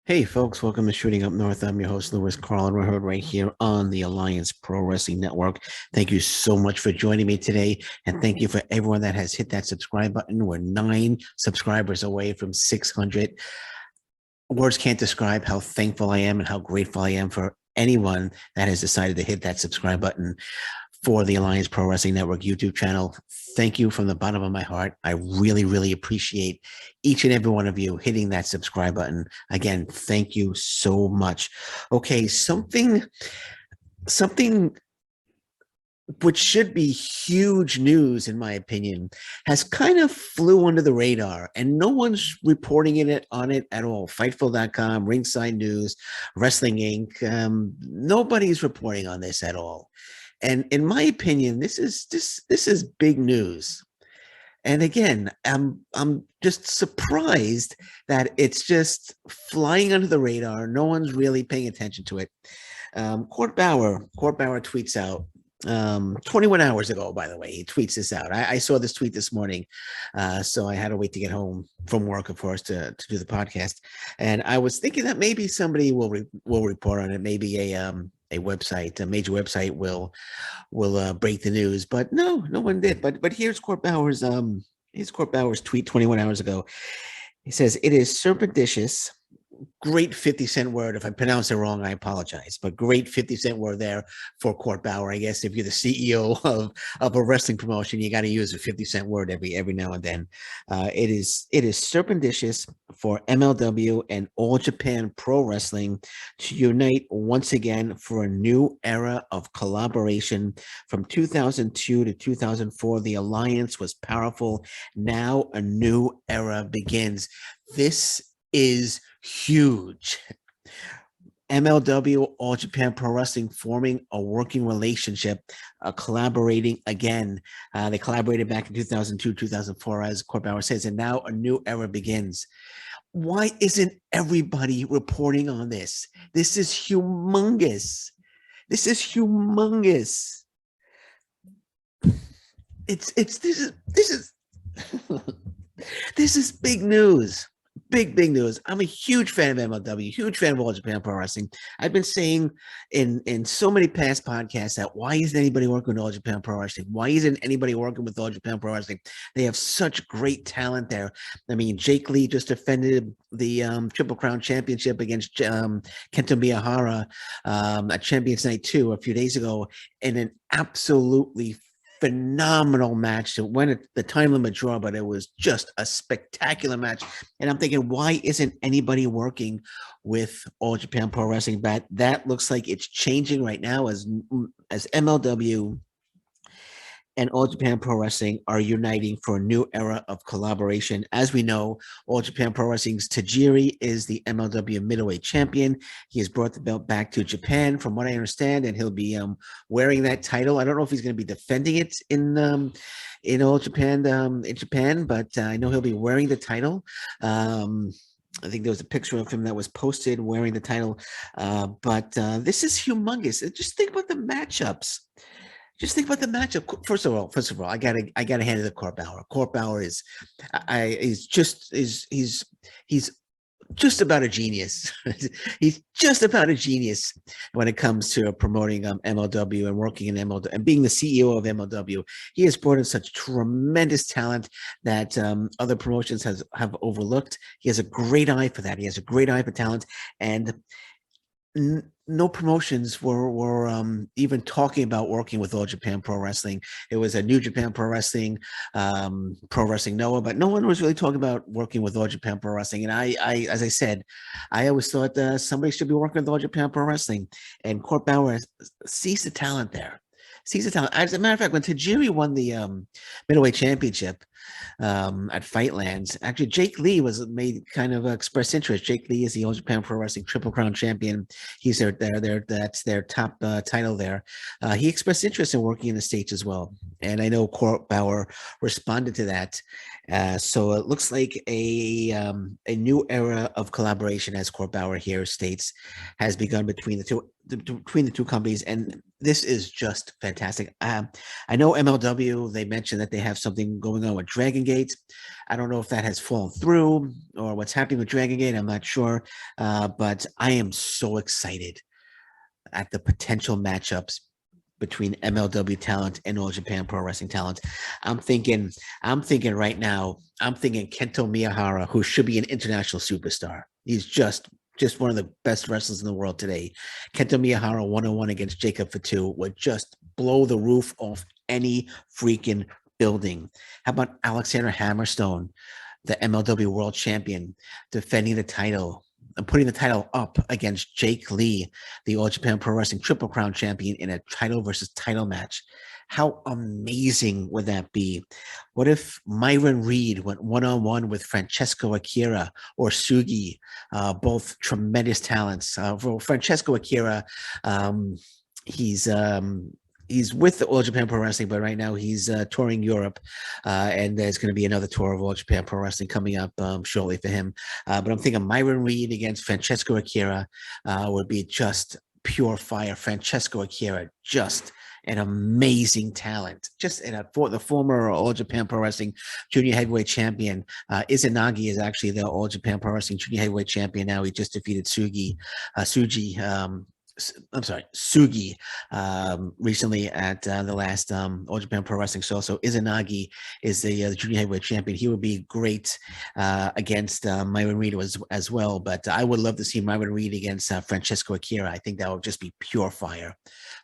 Hey folks, welcome to Shooting Up North. I'm your host, Lewis Carl, and we're heard right here on the Alliance Pro Wrestling Network. Thank you so much for joining me today, and thank you for everyone that has hit that subscribe button. We're 9 subscribers away from 600. Words can't describe how thankful I am and how grateful I am for anyone that has decided to hit that subscribe button for the Alliance Pro Wrestling Network YouTube channel. Thank you from the bottom of my heart. I really, really appreciate each and every one of you hitting that subscribe button. Again, thank you so much. Okay, something which should be huge news in my opinion has kind of flew under the radar and no one's reporting it on it at all. Fightful.com, Ringside News, Wrestling Inc. Nobody's reporting on this at all. And in my opinion, this is big news. And again, I'm just surprised that it's just flying under the radar. No one's really paying attention to it. Court Bauer tweets out 21 hours ago, by the way, he tweets this out. I saw this tweet this morning. So I had to wait to get home from work, of course, to do the podcast. And I was thinking that maybe somebody will report on it. Maybe a website, a major website will break the news, but no one did. But here's Court Bauer's tweet 21 hours ago. He says, "It is surreptitious." Great 50-cent word. If I pronounce it wrong, I apologize. But great 50-cent word there for Court Bauer. I guess if you're the CEO of a wrestling promotion, you got to use a 50-cent word every now and then. It is surreptitious for MLW and All Japan Pro Wrestling to unite once again for a new era of collaboration. From 2002 to 2004, the alliance was powerful. Now a new era begins. This is huge. MLW, All Japan Pro Wrestling, forming a working relationship, collaborating again. They collaborated back in 2002, 2004, as Court Bauer says, and now a new era begins. Why isn't everybody reporting on this? This is humongous. This is humongous. This is this is big news. Big news. I'm a huge fan of MLW, huge fan of All Japan Pro Wrestling. I've been saying in so many past podcasts that why isn't anybody working with All Japan Pro Wrestling? Why isn't anybody working with All Japan Pro Wrestling? They have such great talent there. I mean, Jake Lee just defended the Triple Crown Championship against Kento Miyahara at Champions Night 2 a few days ago in an absolutely phenomenal match. It went at the time limit draw, but it was just a spectacular match. And I'm thinking, why isn't anybody working with All Japan Pro Wrestling? But that looks like it's changing right now as MLW and All Japan Pro Wrestling are uniting for a new era of collaboration. As we know, All Japan Pro Wrestling's Tajiri is the MLW middleweight champion. He has brought the belt back to Japan, from what I understand, and he'll be wearing that title. I don't know if he's going to be defending it in All Japan in Japan, but I know he'll be wearing the title. I think there was a picture of him that was posted wearing the title. But this is humongous. Just think about the matchups. Just think about the matchup. First of all, I gotta hand it to Court Bauer. Court Bauer is he's just about a genius. He's just about a genius when it comes to promoting MLW and working in MLW and being the CEO of MLW. He has brought in such tremendous talent that other promotions have overlooked. He has a great eye for that. He has a great eye for talent, and no promotions were even talking about working with All Japan Pro Wrestling. It was a New Japan Pro Wrestling, Pro Wrestling Noah, but no one was really talking about working with All Japan Pro Wrestling. And I as I said, I always thought somebody should be working with All Japan Pro Wrestling. And Court Bauer sees the talent there. Sees the talent. As a matter of fact, when Tajiri won the middleweight championship at Fightlands, actually Jake Lee was made kind of express interest. Jake Lee is the All Japan Pro Wrestling Triple Crown champion. He's that's their top title there. He expressed interest in working in the States as well, and I know Court Bauer responded to that. So it looks like a new era of collaboration, as Court Bauer here states, has begun between the two companies, and this is just fantastic. I know MLW, they mentioned that they have something going on with Dragon Gate. I don't know if that has fallen through or what's happening with Dragon Gate. I'm not sure, but I am so excited at the potential matchups between MLW talent and All Japan Pro Wrestling talent. I'm thinking, right now, I'm thinking Kento Miyahara, who should be an international superstar. He's just one of the best wrestlers in the world today. Kento Miyahara 1-on-1 against Jacob Fatu would just blow the roof off any freaking building. How about Alexander Hammerstone, the MLW world champion, defending the title and putting the title up against Jake Lee, the All Japan Pro Wrestling Triple Crown champion, in a title versus title match? How amazing would that be? What if Myron Reed went one-on-one with Francesco Akira or Sugi, both tremendous talents? For Francesco Akira, he's with the All Japan Pro Wrestling, but right now he's touring Europe, and there's going to be another tour of All Japan Pro Wrestling coming up shortly for him. But I'm thinking Myron Reed against Francesco Akira would be just pure fire. Francesco Akira, just an amazing talent. For the former All Japan Pro Wrestling Junior Heavyweight Champion. Izanagi is actually the All Japan Pro Wrestling Junior Heavyweight Champion now. He just defeated Sugi recently at the last All Japan Pro Wrestling show. So Izanagi is the junior heavyweight champion. He would be great against Myron Reed as well. But I would love to see Myron Reed against Francesco Akira. I think that would just be pure fire.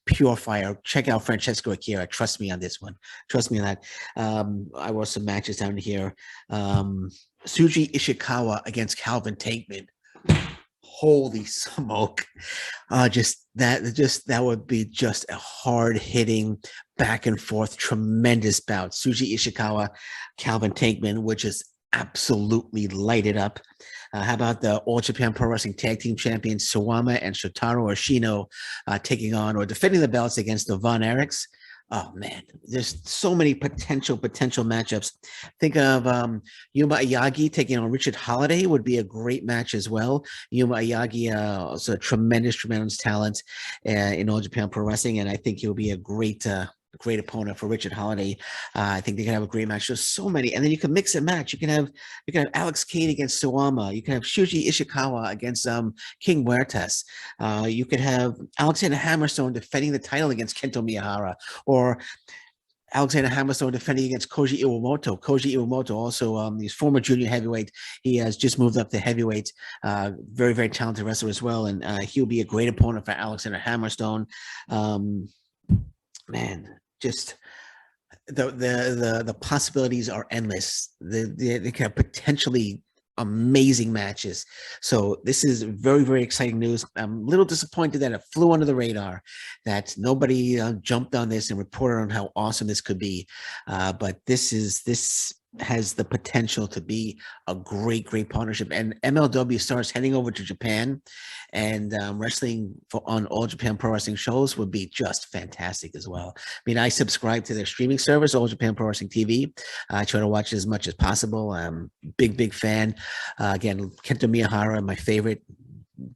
Pure fire. Check out Francesco Akira. Trust me on this one. Trust me on that. I wrote some matches down here. Suji Ishikawa against Calvin Tankman. Holy smoke. That would be just a hard hitting back and forth tremendous bout. Suji Ishikawa, Calvin Tankman would just absolutely light it up. How about the All Japan Pro Wrestling Tag Team Champions Sawama and Shotaro Ashino taking on or defending the belts against the Von Erichs? Oh man, there's so many potential matchups. Think of Yuma Iyagi taking on Richard Holiday would be a great match as well. Yuma Iyagi also a tremendous talent in All Japan Pro Wrestling, and I think he'll be a great opponent for Richard Holiday. I think they can have a great match. There's so many, and then you can mix and match. You can have Alex Kane against Sawama. You can have Shuji Ishikawa against King Huertas. You could have Alexander Hammerstone defending the title against Kento Miyahara, or Alexander Hammerstone defending against Koji Iwamoto. Koji Iwamoto also, he's former junior heavyweight. He has just moved up to heavyweight. Very, very talented wrestler as well, and he'll be a great opponent for Alexander Hammerstone. Man, just the possibilities are endless. They can have potentially amazing matches. So this is very, very exciting news. I'm a little disappointed that it flew under the radar, that nobody jumped on this and reported on how awesome this could be. But this has the potential to be a great partnership. And MLW starts heading over to Japan, and wrestling on All Japan Pro Wrestling shows would be just fantastic as well. I mean, I subscribe to their streaming service, All Japan Pro Wrestling TV. I try to watch it as much as possible. I'm big fan. Again, Kento Miyahara, my favorite,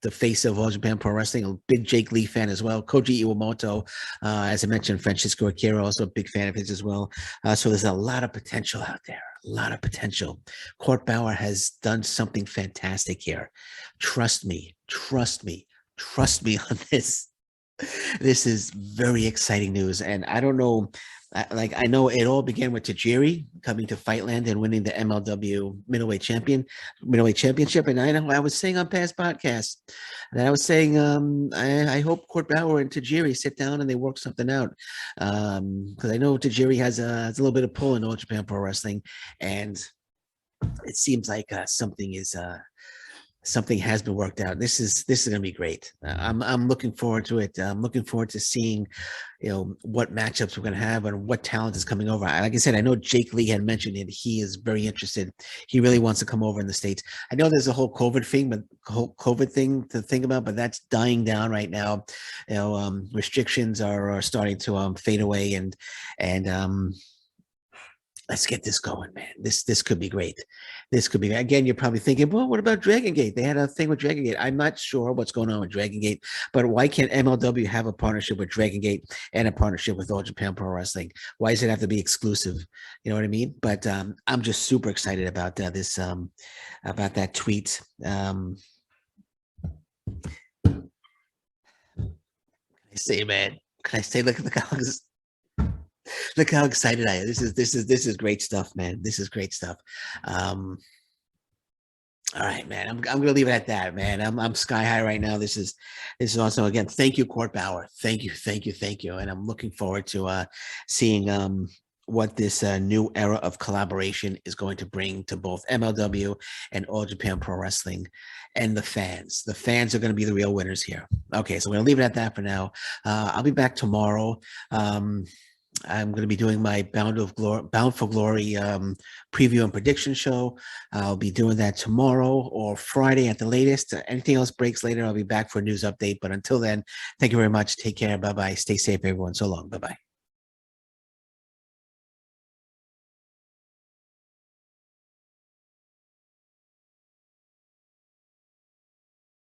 the face of All Japan Pro Wrestling, a big Jake Lee fan as well. Koji Iwamoto, as I mentioned, Francisco Akira, also a big fan of his as well. So there's a lot of potential out there, a lot of potential. Court Bauer has done something fantastic here. Trust me on this. This is very exciting news, and I don't know. I know it all began with Tajiri coming to Fightland and winning the MLW middleweight championship. And I know I was saying on past podcasts that I was saying I hope Court Bauer and Tajiri sit down and they work something out, because I know Tajiri has a little bit of pull in All Japan Pro Wrestling, and it seems like something has been worked out. This is going to be great. I'm looking forward to it. I'm looking forward to seeing, what matchups we're going to have and what talent is coming over. Like I said, I know Jake Lee had mentioned it. He is very interested. He really wants to come over in the States. I know there's a whole COVID thing to think about, but that's dying down right now. Restrictions are starting to fade away, and let's get this going, man. This could be great. This could be, again, you're probably thinking, well, what about Dragon Gate? They had a thing with Dragon Gate. I'm not sure what's going on with Dragon Gate, but why can't MLW have a partnership with Dragon Gate and a partnership with All Japan Pro Wrestling? Why does it have to be exclusive? You know what I mean? But I'm just super excited about this about that tweet. I say, man, can I say, look how excited I am. This is great stuff, man. This is great stuff. All right, man. I'm gonna leave it at that, man. I'm sky high right now. This is also, again, thank you, Court Bauer. Thank you, thank you, thank you. And I'm looking forward to seeing what this new era of collaboration is going to bring to both MLW and All Japan Pro Wrestling and the fans. The fans are going to be the real winners here. Okay, so we're gonna leave it at that for now. I'll be back tomorrow. I'm going to be doing my Bound for Glory preview and prediction show. I'll be doing that tomorrow or Friday at the latest. Anything else breaks later, I'll be back for a news update. But until then, thank you very much. Take care. Bye-bye. Stay safe, everyone. So long. Bye-bye.